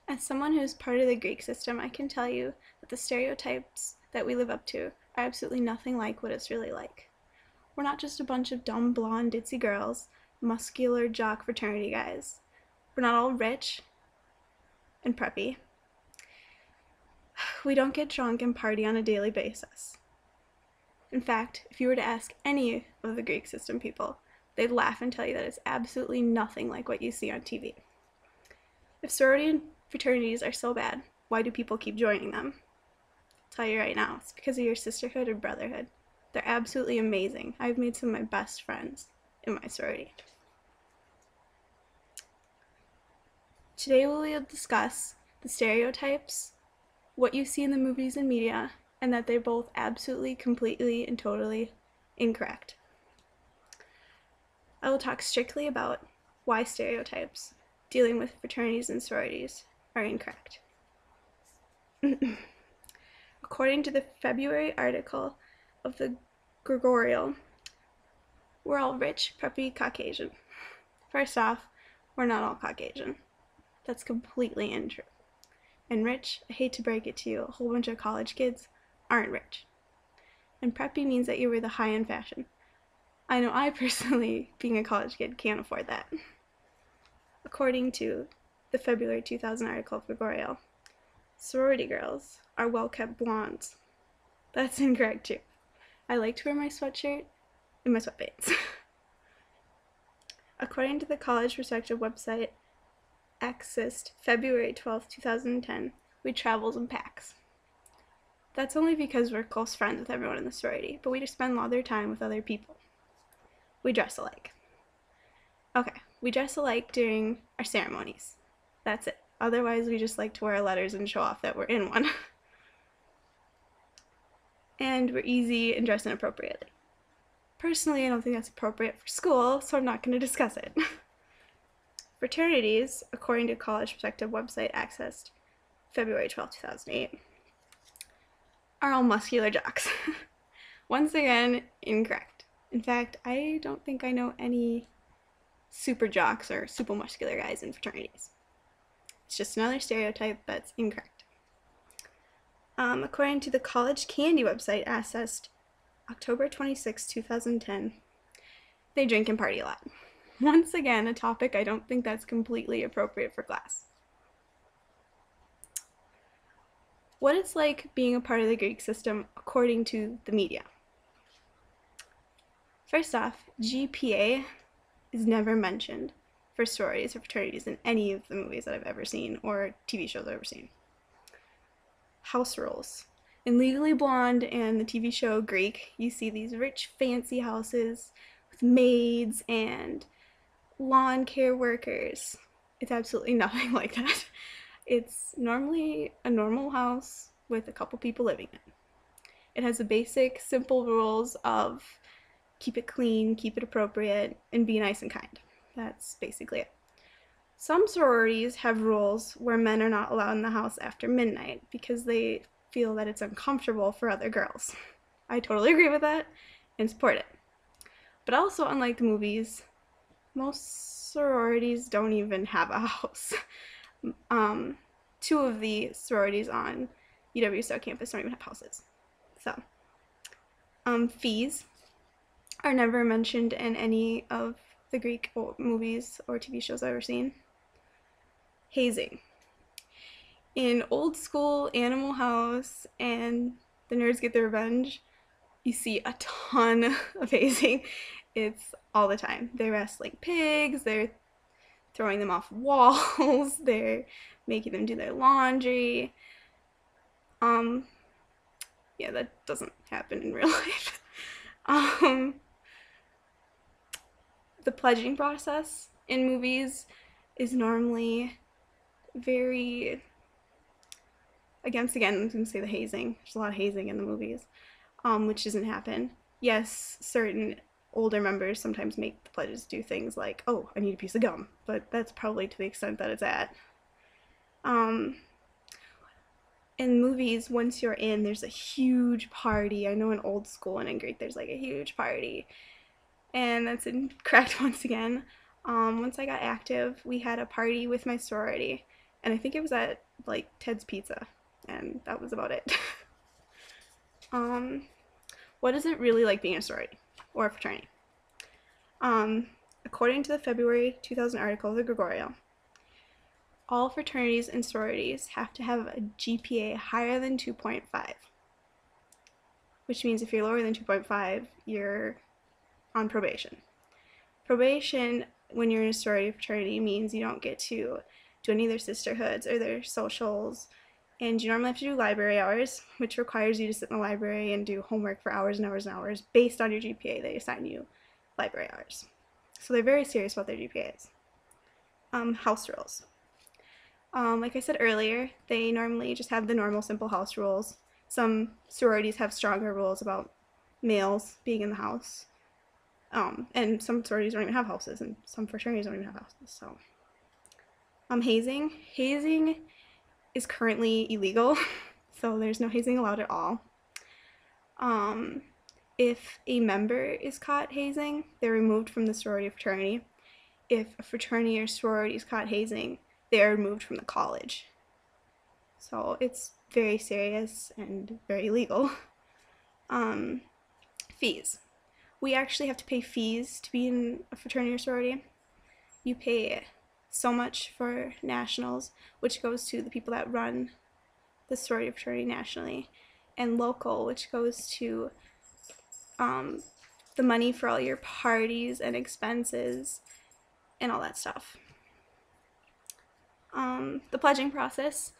As someone who's part of the Greek system, I can tell you that the stereotypes that we live up to are absolutely nothing like what it's really like. We're not just a bunch of dumb, blonde, ditzy girls, muscular jock fraternity guys. We're not all rich and preppy. We don't get drunk and party on a daily basis. In fact, if you were to ask any of the Greek system people, they'd laugh and tell you that it's absolutely nothing like what you see on TV. If sorority and fraternities are so bad, why do people keep joining them? I'll tell you right now, it's because of your sisterhood or brotherhood. They're absolutely amazing. I've made some of my best friends in my sorority. Today we will discuss the stereotypes, what you see in the movies and media, and that they're both absolutely, completely, and totally incorrect. I will talk strictly about why stereotypes dealing with fraternities and sororities are incorrect. According to the February article of the Gregorial, we're all rich, preppy Caucasian. First off, we're not all Caucasian. That's completely untrue. And rich, I hate to break it to you, a whole bunch of college kids aren't rich. And preppy means that you wear the high-end fashion. I know I personally, being a college kid, can't afford that. According to the February 2000 article of Gregorial, sorority girls are well-kept blondes. That's incorrect too. I like to wear my sweatshirt and my sweatpants. According to the college perspective website, Axist, February 12, 2010, we travels in packs. That's only because we're close friends with everyone in the sorority, but we just spend a lot of their time with other people. We dress alike. Okay, we dress alike during our ceremonies. That's it. Otherwise, we just like to wear our letters and show off that we're in one. And we're easy and dress inappropriately. Personally, I don't think that's appropriate for school, so I'm not going to discuss it. Fraternities, according to College Perspective website accessed February 12, 2008, are all muscular jocks. Once again, incorrect. In fact, I don't think I know any super jocks or super muscular guys in fraternities. It's just another stereotype that's incorrect. According to the College Candy website accessed October 26, 2010, they drink and party a lot. Once again, a topic I don't think that's completely appropriate for class. What it's like being a part of the Greek system according to the media. First off, GPA is never mentioned for sororities or fraternities in any of the movies that I've ever seen or TV shows I've ever seen. House rules. In Legally Blonde and the TV show Greek, you see these rich, fancy houses with maids and lawn care workers. It's absolutely nothing like that. It's normally a normal house with a couple people living in it. It has the basic, simple rules of keep it clean, keep it appropriate, and be nice and kind. That's basically it. Some sororities have rules where men are not allowed in the house after midnight because they feel that it's uncomfortable for other girls. I totally agree with that and support it. But also, unlike the movies, most sororities don't even have a house. Two of the sororities on UW South campus don't even have houses. So, fees are never mentioned in any of the Greek movies or TV shows I've ever seen. Hazing. In Old School, Animal House, and The Nerds Get Their Revenge, you see a ton of hazing. It's all the time. They're wrestling pigs, they're throwing them off walls, they're making them do their laundry. Yeah, that doesn't happen in real life. The pledging process in movies is normally very again, I'm going to say the hazing. There's a lot of hazing in the movies, which doesn't happen. Yes, certain older members sometimes make the pledges do things like, oh, I need a piece of gum, but that's probably to the extent that it's at. In movies, once you're in, there's a huge party. I know in Old School and in Greek, there's like a huge party. And that's incorrect once again. Once I got active, we had a party with my sorority, and I think it was at like Ted's Pizza, and that was about it. um, what is it really like being a sorority or a fraternity? Um, According to the February 2000 article of the Gregorio, all fraternities and sororities have to have a GPA higher than 2.5, which means if you're lower than 2.5, you're on probation. Probation, when you're in a sorority or fraternity, means you don't get to do any of their sisterhoods or their socials, and you normally have to do library hours, which requires you to sit in the library and do homework for hours and hours and hours based on your GPA. They assign you library hours. So they're very serious about their GPAs. House rules. Like I said earlier, they normally just have the normal simple house rules. Some sororities have stronger rules about males being in the house. And some sororities don't even have houses, and some fraternities don't even have houses. So, hazing. Hazing is currently illegal, so there's no hazing allowed at all. If a member is caught hazing, they're removed from the sorority or fraternity. If a fraternity or sorority is caught hazing, they are removed from the college. So it's very serious and very illegal. Fees. We actually have to pay fees to be in a fraternity or sorority. You pay so much for nationals, which goes to the people that run the sorority or fraternity nationally, and local, which goes to the money for all your parties and expenses and all that stuff. The pledging process.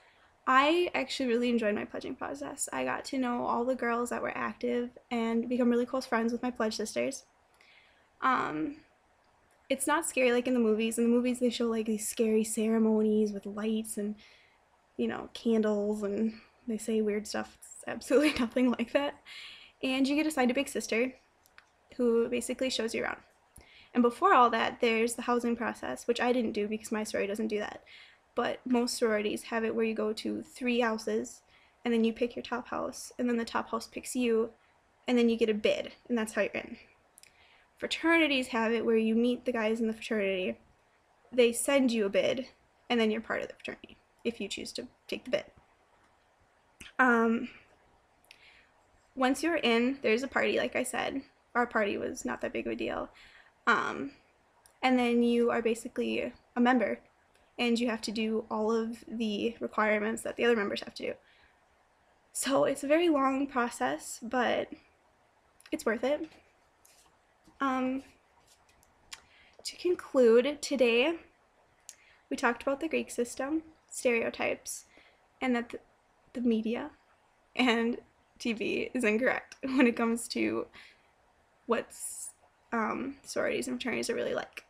I actually really enjoyed my pledging process. I got to know all the girls that were active and become really close friends with my pledge sisters. It's not scary like in the movies. In the movies, they show like these scary ceremonies with lights and, candles, and they say weird stuff. It's absolutely nothing like that. And you get assigned a big sister who basically shows you around. And before all that, there's the housing process, which I didn't do because my sorority doesn't do that. But most sororities have it where you go to 3 houses, and then you pick your top house, and then the top house picks you, and then you get a bid, and that's how you're in. Fraternities have it where you meet the guys in the fraternity, they send you a bid, and then you're part of the fraternity, if you choose to take the bid. Once you're in, there's a party, like I said. Our party was not that big of a deal. And then you are basically a member, and you have to do all of the requirements that the other members have to do. So it's a very long process, but it's worth it. To conclude, today we talked about the Greek system, stereotypes, and that the media and TV is incorrect when it comes to what sororities and fraternities are really like.